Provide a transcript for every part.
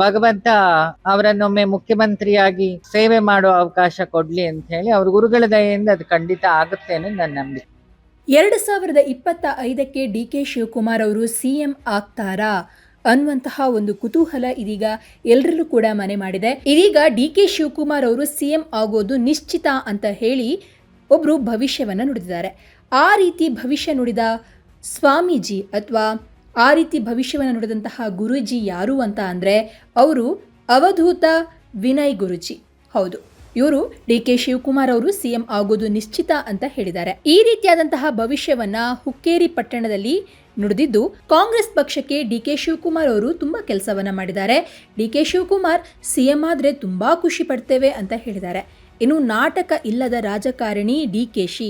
ಭಗವಂತ ಅವರನ್ನೊಮ್ಮೆ ಮುಖ್ಯಮಂತ್ರಿಯಾಗಿ ಸೇವೆ ಮಾಡೋ ಅವಕಾಶ ಕೊಡ್ಲಿ ಅಂತ ಹೇಳಿ ಅವ್ರ ಗುರುಗಳ ದಯೆಯಿಂದ ಅದು ಖಂಡಿತ ಆಗುತ್ತೆ ಅನ್ನೋದು ನನ್ನ ನಂಬಿಕೆ. 2025ಕ್ಕೆ ಡಿ.ಕೆ. ಶಿವಕುಮಾರ್ ಅವರು ಸಿಎಂ ಆಗ್ತಾರಾ ಅನ್ನುವಂತಹ ಒಂದು ಕುತೂಹಲ ಇದೀಗ ಎಲ್ಲರಲ್ಲೂ ಕೂಡ ಮನೆ ಮಾಡಿದೆ. ಇದೀಗ ಡಿ.ಕೆ. ಶಿವಕುಮಾರ್ ಅವರು ಸಿಎಂ ಆಗೋದು ನಿಶ್ಚಿತ ಅಂತ ಹೇಳಿ ಒಬ್ರು ಭವಿಷ್ಯವನ್ನ ನುಡಿದಿದ್ದಾರೆ. ಆ ರೀತಿ ಭವಿಷ್ಯ ನುಡಿದ ಸ್ವಾಮೀಜಿ ಅಥವಾ ಆ ರೀತಿ ಭವಿಷ್ಯವನ್ನು ನುಡಿದಂತಹ ಗುರೂಜಿ ಯಾರು ಅಂತ ಅಂದ್ರೆ ಅವರು ಅವಧೂತ ವಿನಯ್ ಗುರೂಜಿ. ಹೌದು, ಇವರು ಡಿ.ಕೆ. ಶಿವಕುಮಾರ್ ಅವರು ಸಿಎಂ ಆಗೋದು ನಿಶ್ಚಿತ ಅಂತ ಹೇಳಿದ್ದಾರೆ. ಈ ರೀತಿಯಾದಂತಹ ಭವಿಷ್ಯವನ್ನ ಹುಕ್ಕೇರಿ ಪಟ್ಟಣದಲ್ಲಿ ನುಡಿದಿದ್ದು ಕಾಂಗ್ರೆಸ್ ಪಕ್ಷಕ್ಕೆ ಡಿ.ಕೆ. ಶಿವಕುಮಾರ್ ಅವರು ತುಂಬಾ ಕೆಲಸವನ್ನ ಮಾಡಿದ್ದಾರೆ. ಡಿ.ಕೆ. ಶಿವಕುಮಾರ್ ಸಿಎಂ ಆದ್ರೆ ತುಂಬಾ ಖುಷಿ ಪಡ್ತೇವೆ ಅಂತ ಹೇಳಿದ್ದಾರೆ. ಇನ್ನು ನಾಟಕ ಇಲ್ಲದ ರಾಜಕಾರಣಿ ಡಿ.ಕೆ.ಶಿ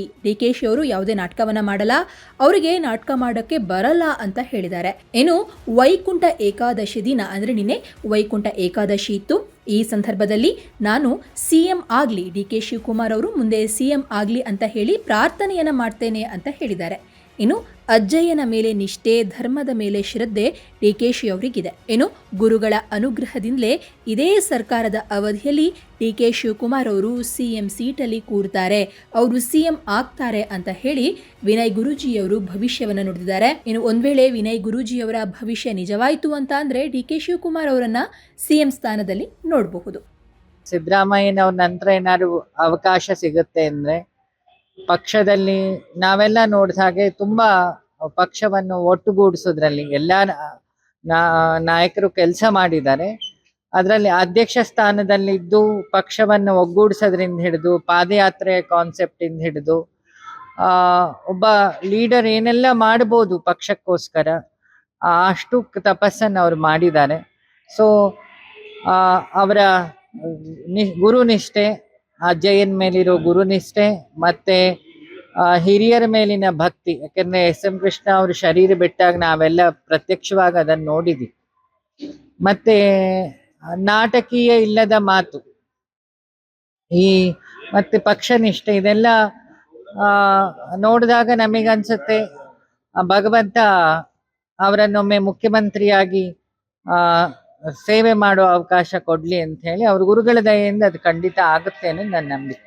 ಅವರು ಯಾವುದೇ ನಾಟಕವನ್ನ ಮಾಡಲ್ಲ, ಅವರಿಗೆ ನಾಟಕ ಮಾಡೋಕ್ಕೆ ಬರಲ್ಲ ಅಂತ ಹೇಳಿದ್ದಾರೆ. ಇನ್ನು ವೈಕುಂಠ ಏಕಾದಶಿ ದಿನ ಅಂದ್ರೆ ನಿನ್ನೆ ವೈಕುಂಠ ಏಕಾದಶಿ ಇತ್ತು. ಈ ಸಂದರ್ಭದಲ್ಲಿ ನಾನು ಸಿಎಂ ಆಗ್ಲಿ, ಡಿ.ಕೆ. ಶಿವಕುಮಾರ್ ಅವರು ಮುಂದೆ ಸಿಎಂ ಆಗ್ಲಿ ಅಂತ ಹೇಳಿ ಪ್ರಾರ್ಥನೆಯನ್ನ ಮಾಡ್ತೇನೆ ಅಂತ ಹೇಳಿದ್ದಾರೆ. ಇನ್ನು ಅಜ್ಜಯ್ಯನ ಮೇಲೆ ನಿಷ್ಠೆ, ಧರ್ಮದ ಮೇಲೆ ಶ್ರದ್ಧೆ ಡಿ.ಕೆ.ಶಿ ಅವರಿಗಿದೆ. ಇನ್ನು ಗುರುಗಳ ಅನುಗ್ರಹದಿಂದಲೇ ಇದೇ ಸರ್ಕಾರದ ಅವಧಿಯಲ್ಲಿ ಡಿ.ಕೆ. ಶಿವಕುಮಾರ್ ಅವರು ಸಿಎಂ ಸೀಟಲ್ಲಿ ಕೂರ್ತಾರೆ, ಅವರು ಸಿಎಂ ಆಗ್ತಾರೆ ಅಂತ ಹೇಳಿ ವಿನಯ್ ಗುರೂಜಿಯವರು ಭವಿಷ್ಯವನ್ನು ನುಡಿದಿದ್ದಾರೆ. ಇನ್ನು ಒಂದ್ ವೇಳೆ ವಿನಯ್ ಗುರೂಜಿಯವರ ಭವಿಷ್ಯ ನಿಜವಾಯಿತು ಅಂತ ಅಂದ್ರೆ ಡಿ.ಕೆ. ಶಿವಕುಮಾರ್ ಅವರನ್ನ ಸಿಎಂ ಸ್ಥಾನದಲ್ಲಿ ನೋಡಬಹುದು. ಸಿದ್ದರಾಮಯ್ಯನವ್ರ ನಂತರ ಏನಾದ್ರು ಅವಕಾಶ ಸಿಗುತ್ತೆ ಅಂದ್ರೆ ಪಕ್ಷದಲ್ಲಿ ನಾವೆಲ್ಲ ನೋಡಿದ ಹಾಗೆ ತುಂಬಾ ಪಕ್ಷವನ್ನು ಒಟ್ಟುಗೂಡಿಸೋದ್ರಲ್ಲಿ ಎಲ್ಲ ನಾಯಕರು ಕೆಲಸ ಮಾಡಿದ್ದಾರೆ. ಅದರಲ್ಲಿ ಅಧ್ಯಕ್ಷ ಸ್ಥಾನದಲ್ಲಿದ್ದು ಪಕ್ಷವನ್ನು ಒಗ್ಗೂಡಿಸೋದ್ರಿಂದ ಹಿಡಿದು ಪಾದಯಾತ್ರೆ ಕಾನ್ಸೆಪ್ಟ್ ಇಂದ ಹಿಡಿದು ಒಬ್ಬ ಲೀಡರ್ ಏನೆಲ್ಲ ಮಾಡ್ಬೋದು ಪಕ್ಷಕ್ಕೋಸ್ಕರ ಅಷ್ಟು ತಪಸ್ಸನ್ನು ಅವ್ರು ಮಾಡಿದ್ದಾರೆ. ಸೊ ಅವರ ಗುರುನಿಷ್ಠೆ, ಅಜ್ಜಯ್ಯನ ಮೇಲಿರೋ ಗುರುನಿಷ್ಠೆ ಮತ್ತೆ ಹಿರಿಯರ ಮೇಲಿನ ಭಕ್ತಿ, ಯಾಕಂದ್ರೆ ಎಸ್.ಎಂ. ಕೃಷ್ಣ ಅವರು ಶರೀರ ಬಿಟ್ಟಾಗ ನಾವೆಲ್ಲ ಪ್ರತ್ಯಕ್ಷವಾಗಿ ಅದನ್ನು ನೋಡಿದ್ವಿ. ಮತ್ತೆ ನಾಟಕೀಯ ಇಲ್ಲದ ಮಾತು, ಮತ್ತೆ ಪಕ್ಷ ನಿಷ್ಠೆ, ಇದೆಲ್ಲ ನೋಡಿದಾಗ ನಮಗನ್ಸುತ್ತೆ ಭಗವಂತ ಅವರನ್ನೊಮ್ಮೆ ಮುಖ್ಯಮಂತ್ರಿಯಾಗಿ ಸೇವೆ ಮಾಡೋ ಅವಕಾಶ ಕೊಡ್ಲಿ ಅಂತ ಹೇಳಿ ಅವ್ರ ಗುರುಗಳ ದಯೆಯಿಂದ ಅದು ಖಂಡಿತ ಆಗುತ್ತೆ ಅನ್ನೋದು ನನ್ನ ನಂಬಿಕೆ.